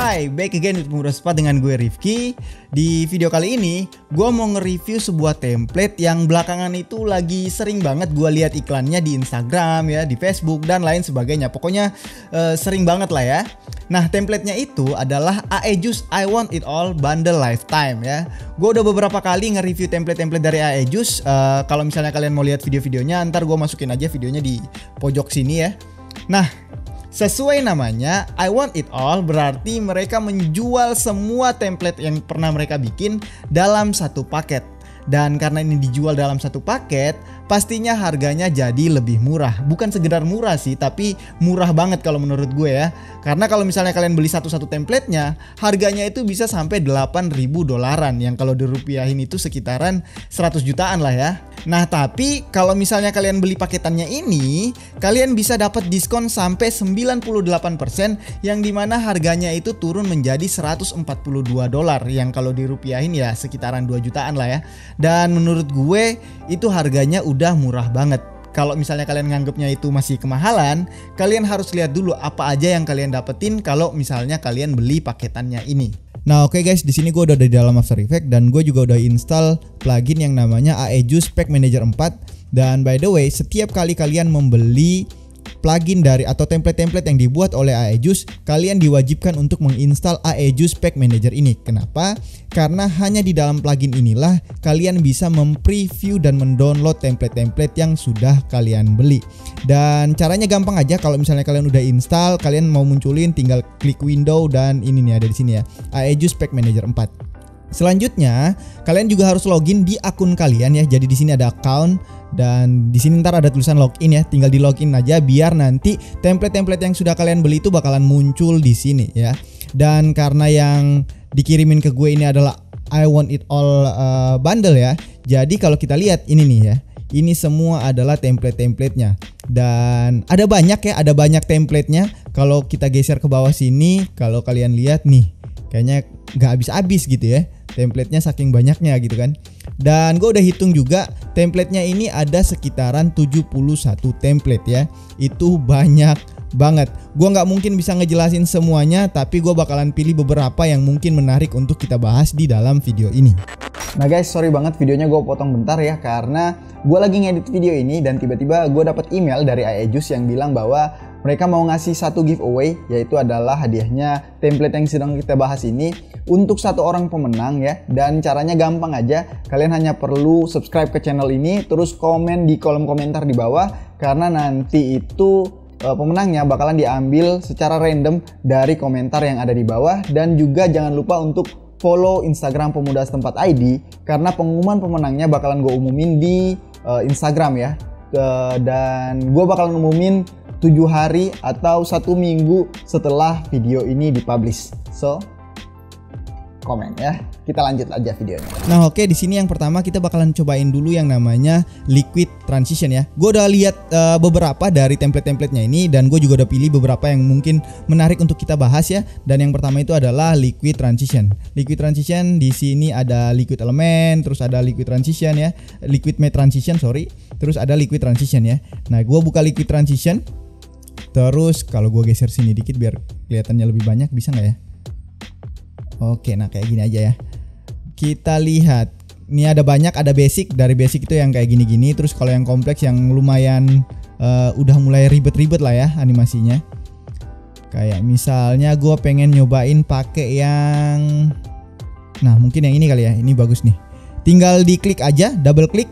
Hai, back again with Mudah Cepat dengan gue Rifki. Di video kali ini, gue mau nge-review sebuah template yang belakangan itu lagi sering banget gue lihat iklannya di Instagram ya, di Facebook dan lain sebagainya. Pokoknya sering banget lah ya. Nah, templatenya itu adalah Aejuice I Want It All Bundle Lifetime ya. Gue udah beberapa kali nge-review template-template dari Aejuice. Kalau misalnya kalian mau lihat video-videonya, ntar gue masukin aja videonya di pojok sini ya. Nah, sesuai namanya, I Want It All berarti mereka menjual semua template yang pernah mereka bikin dalam satu paket. Dan karena ini dijual dalam satu paket, pastinya harganya jadi lebih murah. Bukan sekedar murah sih, tapi murah banget kalau menurut gue ya. Karena kalau misalnya kalian beli satu-satu templatenya, harganya itu bisa sampai 8.000 dolaran, yang kalau dirupiahin itu sekitaran 100 jutaan lah ya. Nah, tapi kalau misalnya kalian beli paketannya ini, kalian bisa dapat diskon sampai 98%, yang dimana harganya itu turun menjadi 142 dolar, yang kalau dirupiahin ya sekitaran 2 jutaan lah ya. Dan menurut gue itu harganya udah murah banget. Kalau misalnya kalian nganggapnya itu masih kemahalan, kalian harus lihat dulu apa aja yang kalian dapetin kalau misalnya kalian beli paketannya ini. Nah, oke guys, di sini gue udah di dalam After Effects dan gue juga udah install plugin yang namanya Aejuice Pack Manager 4. Dan by the way, setiap kali kalian membeli plugin dari atau template-template yang dibuat oleh Aejuice, kalian diwajibkan untuk menginstal Aejuice Pack Manager ini. Kenapa? Karena hanya di dalam plugin inilah kalian bisa mempreview dan mendownload template-template yang sudah kalian beli. Dan caranya gampang aja. Kalau misalnya kalian udah install, kalian mau munculin, tinggal klik window dan ini nih ada di sini ya, Aejuice Pack Manager 4. Selanjutnya, kalian juga harus login di akun kalian ya. Jadi di sini ada account dan di sini ntar ada tulisan login ya. Tinggal di login aja biar nanti template-template yang sudah kalian beli itu bakalan muncul di sini ya. Dan karena yang dikirimin ke gue ini adalah I Want It All bundle ya. Jadi kalau kita lihat ini nih ya, ini semua adalah template-templatenya. Dan ada banyak ya, ada banyak templatenya. Kalau kita geser ke bawah sini, kalau kalian lihat nih, kayaknya nggak habis-habis gitu ya. Templatenya saking banyaknya gitu kan. Dan gue udah hitung juga, templatenya ini ada sekitaran 71 template ya. Itu banyak banget. Gue nggak mungkin bisa ngejelasin semuanya, tapi gue bakalan pilih beberapa yang mungkin menarik untuk kita bahas di dalam video ini. Nah guys, sorry banget videonya gue potong bentar ya, karena gue lagi ngedit video ini dan tiba-tiba gue dapat email dari Aejuice yang bilang bahwa mereka mau ngasih satu giveaway, yaitu adalah hadiahnya template yang sedang kita bahas ini untuk satu orang pemenang ya. Dan caranya gampang aja, kalian hanya perlu subscribe ke channel ini, terus komen di kolom komentar di bawah, karena nanti itu pemenangnya bakalan diambil secara random dari komentar yang ada di bawah. Dan juga jangan lupa untuk follow Instagram Pemuda Setempat ID, karena pengumuman pemenangnya bakalan gue umumin di Instagram ya. Dan gue bakalan umumin 7 hari atau 1 minggu setelah video ini dipublish. So, komen ya. Kita lanjut aja videonya. Nah, oke, di sini yang pertama kita bakalan cobain dulu yang namanya Liquid Transition ya. Gue udah lihat beberapa dari template-templatenya ini dan gue juga udah pilih beberapa yang mungkin menarik untuk kita bahas ya. Dan yang pertama itu adalah Liquid Transition. Liquid Transition di sini ada Liquid Element, terus ada Liquid Transition ya, Liquid Matte Transition, sorry. Terus ada Liquid Transition ya. Nah, gue buka Liquid Transition. Terus kalau gue geser sini dikit biar kelihatannya lebih banyak, bisa nggak ya? Oke, nah kayak gini aja ya. Kita lihat, ini ada banyak, ada basic. Dari basic itu yang kayak gini-gini. Terus kalau yang kompleks yang lumayan udah mulai ribet-ribet lah ya animasinya. Kayak misalnya gue pengen nyobain pakai yang, nah mungkin yang ini kali ya. Ini bagus nih. Tinggal diklik aja, double klik,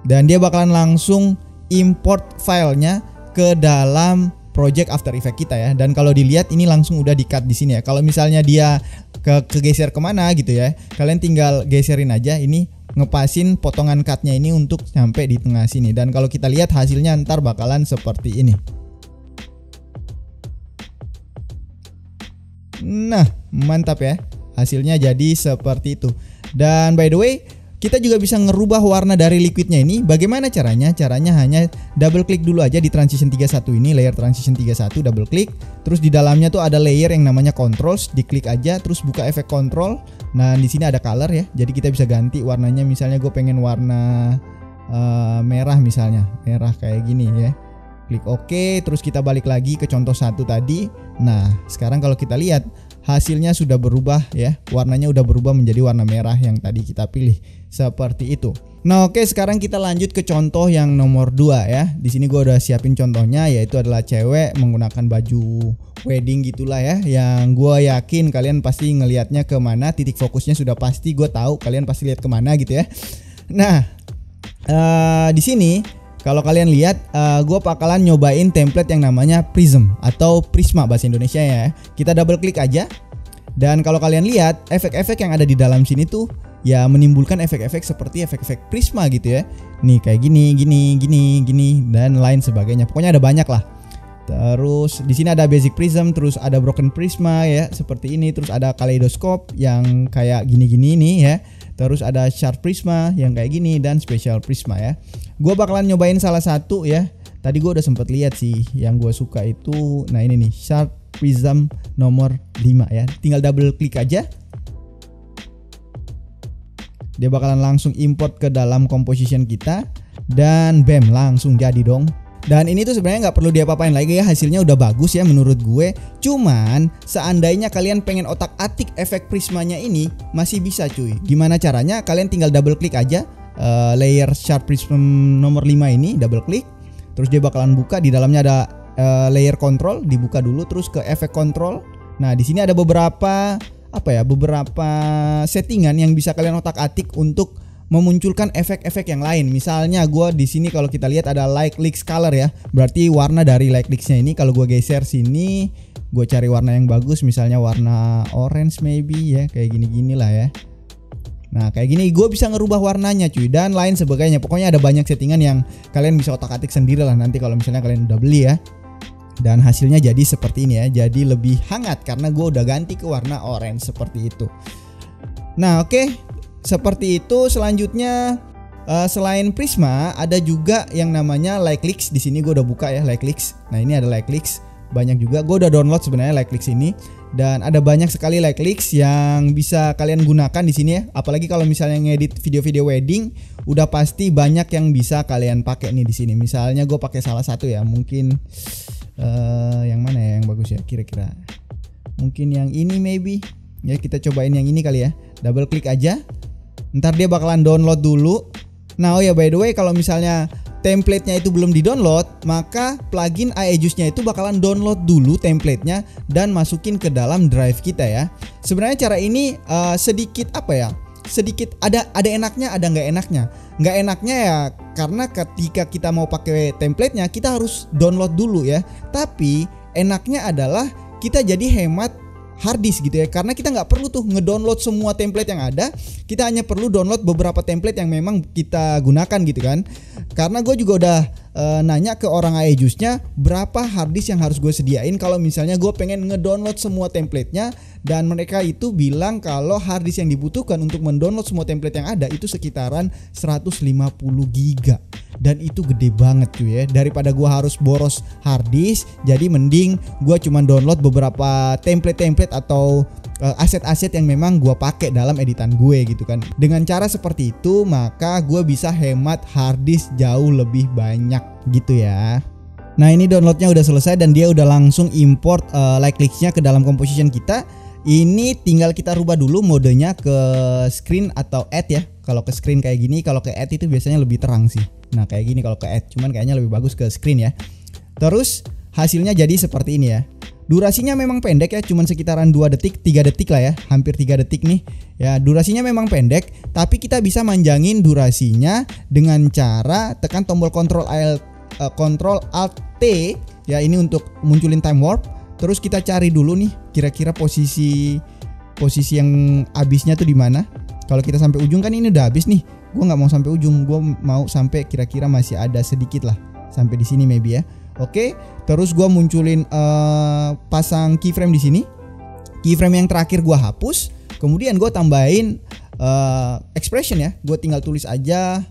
dan dia bakalan langsung import filenya ke dalam project After Effects kita ya. Dan kalau dilihat ini langsung udah di cut di sini ya. Kalau misalnya dia kegeser kemana gitu ya, kalian tinggal geserin aja, ini ngepasin potongan cutnya ini untuk sampai di tengah sini. Dan kalau kita lihat hasilnya ntar bakalan seperti ini. Nah, mantap ya, hasilnya jadi seperti itu. Dan by the way, kita juga bisa ngerubah warna dari liquidnya ini. Bagaimana caranya? Caranya hanya double klik dulu aja di transition 31 ini, layer transition 31, double klik. Terus di dalamnya tuh ada layer yang namanya controls, diklik aja, terus buka efek control. Nah, di sini ada color ya. Jadi kita bisa ganti warnanya, misalnya gue pengen warna merah misalnya. Merah kayak gini ya. Klik OK, terus kita balik lagi ke contoh 1 tadi. Nah, sekarang kalau kita lihat hasilnya sudah berubah ya, warnanya udah berubah menjadi warna merah yang tadi kita pilih seperti itu. Nah oke, sekarang kita lanjut ke contoh yang nomor 2 ya. Di sini gue udah siapin contohnya, yaitu adalah cewek menggunakan baju wedding gitulah ya, yang gue yakin kalian pasti ngelihatnya kemana, titik fokusnya sudah pasti, gue tahu kalian pasti lihat kemana gitu ya. Nah di sini kalau kalian lihat, gue bakalan nyobain template yang namanya Prism atau Prisma bahasa Indonesia ya. Kita double klik aja, dan kalau kalian lihat efek-efek yang ada di dalam sini tuh ya menimbulkan efek-efek seperti efek-efek prisma gitu ya. Nih kayak gini dan lain sebagainya. Pokoknya ada banyak lah. Terus di sini ada basic prism, terus ada broken prisma ya seperti ini, terus ada kaleidoscope yang kayak gini-gini nih ya. Terus ada sharp prisma yang kayak gini dan special prisma ya. Gue bakalan nyobain salah satu ya. Tadi gue udah sempet lihat sih yang gue suka itu. Nah ini nih sharp prism nomor 5 ya. Tinggal double klik aja. Dia bakalan langsung import ke dalam composition kita, dan bam, langsung jadi dong. Dan ini tuh sebenarnya nggak perlu diapa-apain lagi ya, hasilnya udah bagus ya menurut gue. Cuman seandainya kalian pengen otak-atik efek prismanya ini, masih bisa cuy. Gimana caranya? Kalian tinggal double klik aja layer sharp prism nomor 5 ini, double klik. Terus dia bakalan buka, di dalamnya ada layer control, dibuka dulu, terus ke efek control. Nah di sini ada beberapa settingan yang bisa kalian otak-atik untuk memunculkan efek-efek yang lain. Misalnya gue di sini kalau kita lihat ada light leaks color ya. Berarti warna dari light leaksnya ini kalau gue geser sini, gue cari warna yang bagus, misalnya warna orange maybe ya, kayak gini-gini lah ya. Nah kayak gini gue bisa ngerubah warnanya cuy, dan lain sebagainya. Pokoknya ada banyak settingan yang kalian bisa otak-atik sendiri lah nanti kalau misalnya kalian udah beli ya. Dan hasilnya jadi seperti ini ya, jadi lebih hangat karena gue udah ganti ke warna orange seperti itu. Nah oke, seperti itu. Selanjutnya selain Prisma ada juga yang namanya Light Leaks. Di sini gue udah buka ya Light Leaks. Nah ini ada Light Leaks, banyak juga. Gue udah download sebenarnya Light Leaks ini, dan ada banyak sekali Light Leaks yang bisa kalian gunakan di sini ya. Apalagi kalau misalnya ngedit video-video wedding, udah pasti banyak yang bisa kalian pakai nih di sini. Misalnya gue pakai salah satu ya, mungkin yang mana ya yang bagus ya kira-kira. Mungkin yang ini maybe. Ya kita cobain yang ini kali ya. Double klik aja. Ntar dia bakalan download dulu. Nah oh ya by the way, kalau misalnya template-nya itu belum di-download, maka plugin Aegis-nya itu bakalan download dulu template-nya dan masukin ke dalam drive kita ya. Sebenarnya cara ini sedikit sedikit ada enaknya, ada nggak enaknya. Nggak enaknya ya karena ketika kita mau pakai template-nya kita harus download dulu ya. Tapi enaknya adalah kita jadi hemat harddisk gitu ya, karena kita nggak perlu tuh ngedownload semua template yang ada. Kita hanya perlu download beberapa template yang memang kita gunakan gitu kan. Karena gue juga udah nanya ke orang Aegis-nya berapa harddisk yang harus gue sediain kalau misalnya gue pengen ngedownload semua template-nya, dan mereka itu bilang kalau harddisk yang dibutuhkan untuk mendownload semua template yang ada itu sekitaran 150 GB. Dan itu gede banget cuy ya. Daripada gue harus boros harddisk, jadi mending gue cuma download beberapa template-template atau aset-aset yang memang gue pakai dalam editan gue gitu kan. Dengan cara seperti itu maka gue bisa hemat harddisk jauh lebih banyak gitu ya. Nah ini downloadnya udah selesai dan dia udah langsung import Light Leaks-nya ke dalam composition kita. Ini tinggal kita rubah dulu modenya ke screen atau add ya. Kalau ke screen kayak gini, kalau ke add itu biasanya lebih terang sih. Nah kayak gini kalau ke add, cuman kayaknya lebih bagus ke screen ya. Terus hasilnya jadi seperti ini ya. Durasinya memang pendek ya, cuman sekitaran 2 detik, 3 detik lah ya, hampir 3 detik nih. Ya, durasinya memang pendek, tapi kita bisa manjangin durasinya dengan cara tekan tombol Ctrl Alt T ya, ini untuk munculin time warp. Terus kita cari dulu nih kira-kira posisi yang habisnya tuh di mana. Kalau kita sampai ujung kan ini udah habis nih. Gue nggak mau sampai ujung, gue mau sampai kira-kira masih ada sedikit lah, sampai di sini maybe ya. Oke, terus gue munculin pasang keyframe di sini. Keyframe yang terakhir gue hapus. Kemudian gue tambahin expression ya. Gue tinggal tulis aja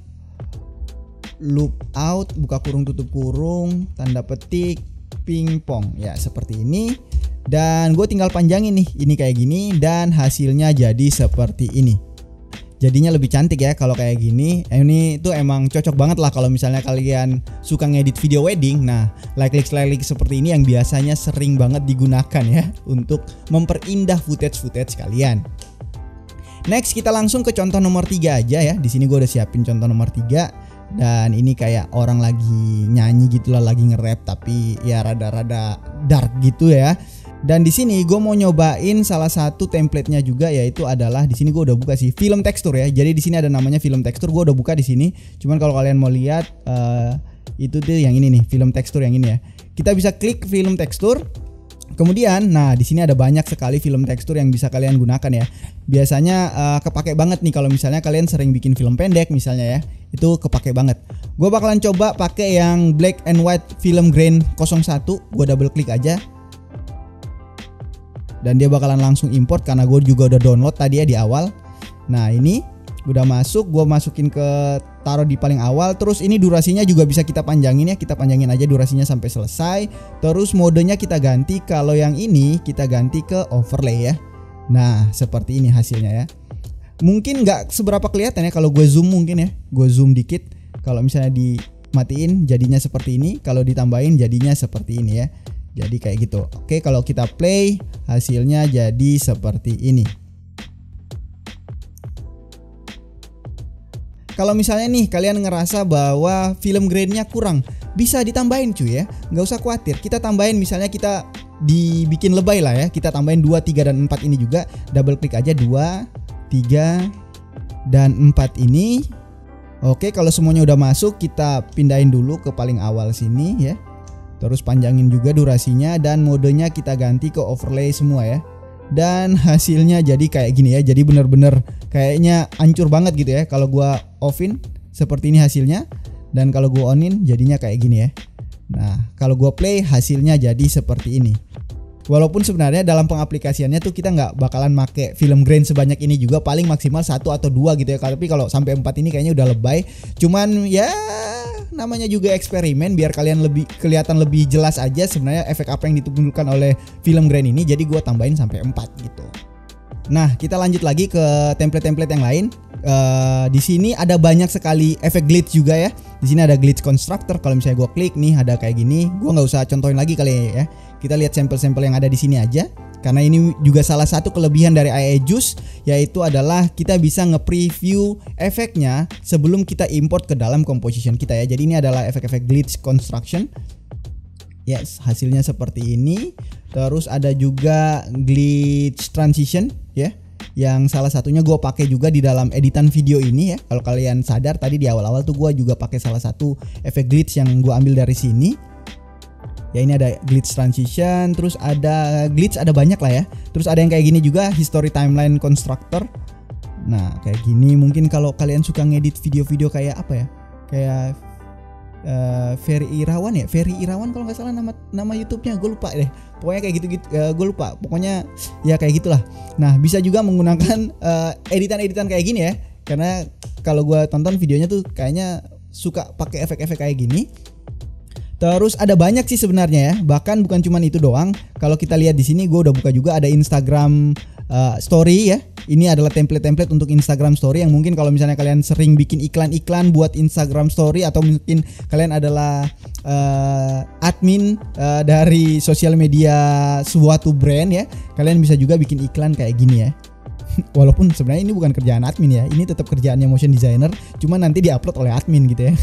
loop out, buka kurung tutup kurung, tanda petik, pingpong ya seperti ini. Dan gue tinggal panjangin nih, ini kayak gini dan hasilnya jadi seperti ini. Jadinya lebih cantik ya kalau kayak gini. Ini tuh emang cocok banget lah kalau misalnya kalian suka ngedit video wedding. Nah, like seperti ini yang biasanya sering banget digunakan ya untuk memperindah footage kalian. Next kita langsung ke contoh nomor 3 aja ya. Di sini gue udah siapin contoh nomor 3 dan ini kayak orang lagi nyanyi gitulah, lagi nge-rap tapi ya rada-rada dark gitu ya. Dan di sini gue mau nyobain salah satu template-nya juga, yaitu adalah di sini gue udah buka sih film tekstur ya. Jadi di sini ada namanya film tekstur, gue udah buka di sini. Cuman kalau kalian mau lihat itu tuh yang ini nih, film tekstur yang ini ya. Kita bisa klik film tekstur. Kemudian, nah di sini ada banyak sekali film tekstur yang bisa kalian gunakan ya. Biasanya kepake banget nih kalau misalnya kalian sering bikin film pendek misalnya ya. Itu kepake banget. Gue bakalan coba pakai yang black and white film grain 01. Gue double klik aja. Dan dia bakalan langsung import karena gue juga udah download tadi ya di awal. Nah ini udah masuk, gue masukin ke taruh di paling awal. Terus ini durasinya juga bisa kita panjangin ya, kita panjangin aja durasinya sampai selesai. Terus modenya kita ganti, kalau yang ini kita ganti ke overlay ya. Nah seperti ini hasilnya ya. Mungkin nggak seberapa kelihatan ya kalau gue zoom, mungkin ya gue zoom dikit. Kalau misalnya dimatiin jadinya seperti ini, kalau ditambahin jadinya seperti ini ya. Jadi kayak gitu. Oke, kalau kita play hasilnya jadi seperti ini. Kalau misalnya nih kalian ngerasa bahwa film grainnya kurang, bisa ditambahin cuy ya. Nggak usah khawatir. Kita tambahin, misalnya kita dibikin lebay lah ya. Kita tambahin 2, 3, dan 4 ini juga. Double klik aja 2, 3, dan 4 ini. Oke, kalau semuanya udah masuk, kita pindahin dulu ke paling awal sini ya. Terus panjangin juga durasinya dan modenya kita ganti ke overlay semua ya. Dan hasilnya jadi kayak gini ya. Jadi bener-bener kayaknya hancur banget gitu ya. Kalau gua offin seperti ini hasilnya. Dan kalau gua onin jadinya kayak gini ya. Nah kalau gua play hasilnya jadi seperti ini. Walaupun sebenarnya dalam pengaplikasiannya tuh kita nggak bakalan make film grain sebanyak ini juga, paling maksimal 1 atau 2 gitu ya. Tapi kalau sampai 4 ini kayaknya udah lebay. Cuman ya namanya juga eksperimen, biar kalian lebih kelihatan lebih jelas aja sebenarnya efek apa yang ditimbulkan oleh film grain ini. Jadi gue tambahin sampai 4 gitu. Nah kita lanjut lagi ke template-template yang lain. Di sini ada banyak sekali efek glitch juga ya. Di sini ada glitch constructor. Kalau misalnya gue klik nih ada kayak gini. Gue nggak usah contohin lagi kali ya. Kita lihat sampel-sampel yang ada di sini aja. Karena ini juga salah satu kelebihan dari AI Juice, yaitu adalah kita bisa nge-preview efeknya sebelum kita import ke dalam composition kita ya. Jadi ini adalah efek-efek glitch construction. Yes, hasilnya seperti ini. Terus ada juga glitch transition ya. Yang salah satunya gue pakai juga di dalam editan video ini ya. Kalau kalian sadar tadi di awal-awal tuh gue juga pakai salah satu efek glitch yang gue ambil dari sini. Ya ini ada glitch transition, terus ada glitch, ada banyak lah ya. Terus ada yang kayak gini juga, history timeline constructor. Nah kayak gini mungkin kalau kalian suka ngedit video-video kayak apa ya, kayak Ferry Irawan ya, Ferry Irawan kalau nggak salah nama YouTube-nya, gue lupa deh. Pokoknya kayak gitu-gitu, gue lupa. Pokoknya ya kayak gitulah. Nah bisa juga menggunakan editan-editan kayak gini ya. Karena kalau gue tonton videonya tuh kayaknya suka pakai efek-efek kayak gini. Terus ada banyak sih sebenarnya ya. Bahkan bukan cuma itu doang. Kalau kita lihat di sini gue udah buka juga ada Instagram story ya. Ini adalah template-template untuk Instagram story yang mungkin kalau misalnya kalian sering bikin iklan-iklan buat Instagram story, atau mungkin kalian adalah admin dari sosial media suatu brand ya. Kalian bisa juga bikin iklan kayak gini ya. Walaupun sebenarnya ini bukan kerjaan admin ya. Ini tetap kerjaannya motion designer, cuma nanti diupload oleh admin gitu ya.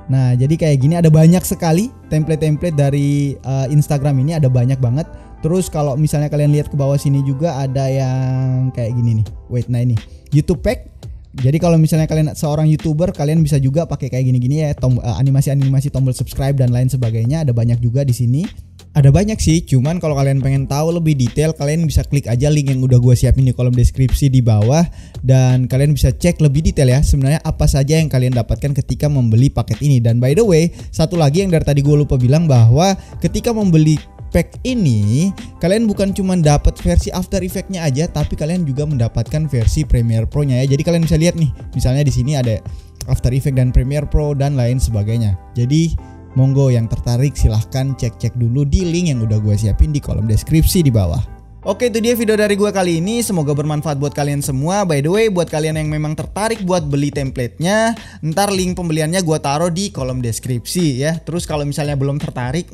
Nah jadi kayak gini ada banyak sekali template-template dari Instagram ini, ada banyak banget. Terus kalau misalnya kalian lihat ke bawah sini juga ada yang kayak gini nih. Wait, nah ini YouTube Pack. Jadi kalau misalnya kalian seorang YouTuber, kalian bisa juga pakai kayak gini-gini ya, animasi-animasi tombol subscribe dan lain sebagainya. Ada banyak juga di sini. Ada banyak sih, cuman kalau kalian pengen tahu lebih detail, kalian bisa klik aja link yang udah gue siapin di kolom deskripsi di bawah. Dan kalian bisa cek lebih detail ya, sebenarnya apa saja yang kalian dapatkan ketika membeli paket ini. Dan by the way, satu lagi yang dari tadi gue lupa bilang, bahwa ketika membeli pack ini, kalian bukan cuma dapat versi After Effects-nya aja, tapi kalian juga mendapatkan versi Premiere Pro-nya ya. Jadi kalian bisa lihat nih, misalnya di sini ada After Effects dan Premiere Pro dan lain sebagainya. Jadi monggo yang tertarik silahkan cek-cek dulu di link yang udah gue siapin di kolom deskripsi di bawah. Oke, itu dia video dari gue kali ini. Semoga bermanfaat buat kalian semua. By the way, buat kalian yang memang tertarik buat beli templatenya, ntar link pembeliannya gue taruh di kolom deskripsi ya. Terus kalau misalnya belum tertarik,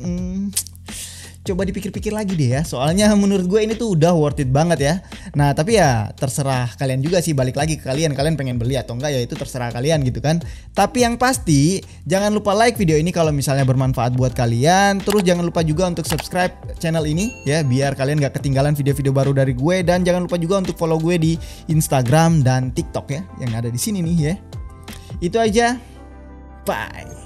coba dipikir-pikir lagi deh ya. Soalnya menurut gue ini tuh udah worth it banget ya. Nah tapi ya terserah kalian juga sih, balik lagi ke kalian pengen beli atau enggak ya, itu terserah kalian gitu kan. Tapi yang pasti jangan lupa like video ini kalau misalnya bermanfaat buat kalian. Terus jangan lupa juga untuk subscribe channel ini ya, biar kalian gak ketinggalan video-video baru dari gue. Dan jangan lupa juga untuk follow gue di Instagram dan TikTok ya, yang ada di sini nih ya. Itu aja, bye.